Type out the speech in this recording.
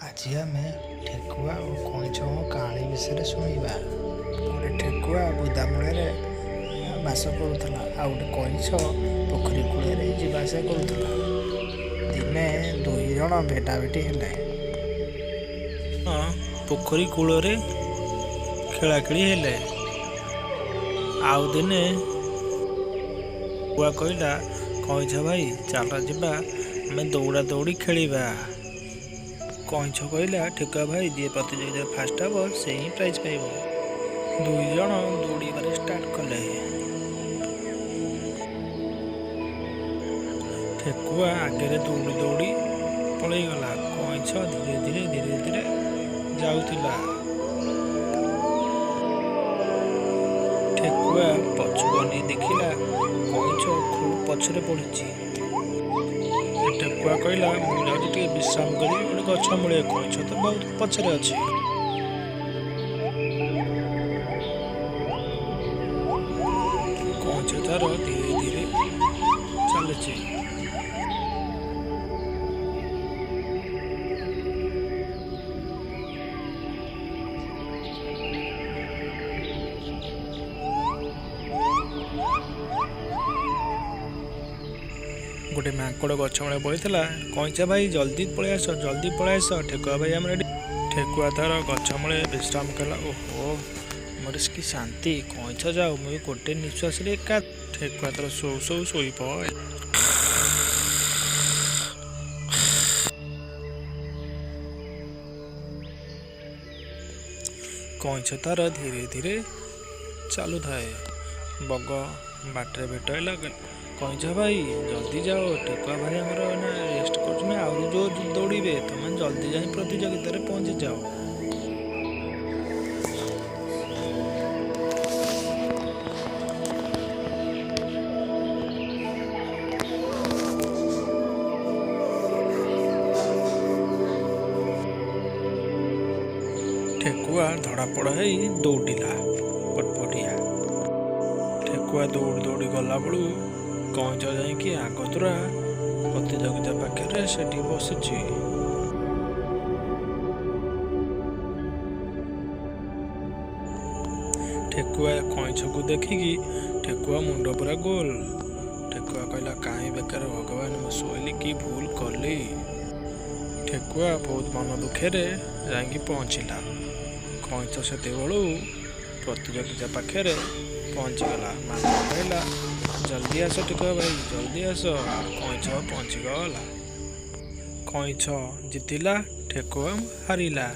ଆଜି ଆମେ ଠେକୁଆ ଓ କଇଁଛଙ୍କ କାହାଣୀ ବିଷୟରେ ଶୁଣିବା। ଗୋଟେ ଠେକୁଆ ବୁଦାମୂଳରେ ବାସ କରୁଥିଲା, ଆଉ ଗୋଟେ କଇଁଛ ପୋଖରୀ କୂଳରେ ଯିବା ଆସିବା କରୁଥିଲା। ଦିନେ ଦୁଇ ଜଣ ଭେଟାଭେଟି ହେଲେ। ପୋଖରୀ କୂଳରେ ଖେଳାଖେଳି ହେଲେ। ଆଉ ଦିନେ ଠେକୁଆ କହିଲା, କଇଁଛ ଭାଇ ଚାଲ ଯିବା ଆମେ ଦୌଡ଼ା ଦୌଡ଼ି ଖେଳିବା। କଇଁଛ କହିଲା, ଠେକୁଆ ଭାଇ ଯିଏ ପ୍ରତିଯୋଗିତାରେ ଫାଷ୍ଟ ହେବ ସେ ହିଁ ପ୍ରାଇଜ୍ ପାଇବ। ଦୁଇ ଜଣ ଦୌଡ଼ିବାରେ ଷ୍ଟାର୍ଟ କଲେ। ଠେକୁଆ ଆଗରେ ଦୌଡ଼ି ଦୌଡ଼ି ପଳେଇଗଲା। କଇଁଛ ଧୀରେ ଧୀରେ ଯାଉଥିଲା। ଠେକୁଆ ପଛକୁ ଅନେଇ ଦେଖିଲା କଇଁଛ ଖୁବ୍ ପଛରେ ପଡ଼ିଛି। ଠେକୁଆ କହିଲା, ମୁଁ ଯାଉଛି ଟିକେ ବିଶ୍ରାମ କରିବି ଗୋଟେ ଗଛ ମୂଳେ, କଇଁଛ ତ ବହୁତ ପଛରେ ଅଛି। କଇଁଛ ତାର ଧୀରେ ଧୀରେ ଚାଲୁଛି। ଗୋଟେ ମାଙ୍କଡ଼ ଗଛ ମୂଳେ ବସିଥିଲା। କଇଁଛ ଭାଇ ଜଲ୍ଦି ପଳେଇ ଆସ। ଠେକୁଆ ଭାଇ ଆମର ଏଠି। ଠେକୁଆ ତାର ଗଛ ମୂଳେ ବିଶ୍ରାମ କଲା। ଓହୋ, ମୋର କି ଶାନ୍ତି। କଇଁଛ ଯାଉ, ମୁଁ ଗୋଟେ ନିଶ୍ୱାସରେ ଏକା। ଠେକୁଆ ତାର ଶୋଇପଡ଼। କଇଁଛ ତାର ଧୀରେ ଧୀରେ ଚାଲୁଥାଏ। ବଗ ବାଟରେ ଭେଟ ହେଲା। କଇଁଛ ଭାଇ ଜଲ୍ଦି ଯାଅ, ଠେକୁଆ ଭାଇ ଆମର ରେଷ୍ଟ କରୁଛନ୍ତି, ଆହୁରି ଜୋର ଦୌଡ଼ିବେ, ତମେ ଜଲ୍ଦି ଯାଇ ପ୍ରତିଯୋଗିତାରେ ପହଞ୍ଚିଯାଅ। ଠେକୁଆ ଧଡ଼ାପଡ଼ ହେଇ ଦୌଡ଼ିଲା ପଟପଟିଆ। ଠେକୁଆ ଦୌଡ଼ି ଦୌଡ଼ି ଗଲାବେଳୁ କଇଁଛ ଯାଇକି ଆଗତୁରା ପ୍ରତିଯୋଗିତା ପାଖରେ ସେଠି ବସିଛି। ଠେକୁଆ କଇଁଛକୁ ଦେଖିକି ଠେକୁଆ ମୁଣ୍ଡ ପୁରା ଗୋଲ। ଠେକୁଆ କହିଲା, କାହିଁ ବେକାର ଭଗବାନ, ମୁଁ ଶୋଇଲି, କି ଭୁଲ କଲି। ଠେକୁଆ ବହୁତ ମନ ଦୁଃଖରେ ଯାଇକି ପହଞ୍ଚିଲା। କଇଁଛ ସେତେବେଳୁ ପ୍ରତିଯୋଗିତା ପାଖରେ ପହଞ୍ଚିଗଲା। ମାଙ୍କଡ଼ କହିଲା, ଜଲ୍ଦି ଆସ ଠେକୁଆ ଭାଇ, ଜଲ୍ଦି ଆସ। କଇଁଛ ପହଞ୍ଚିଗଲା। କଇଁଛ ଜିତିଲା, ଠେକୁଆ ହାରିଲା।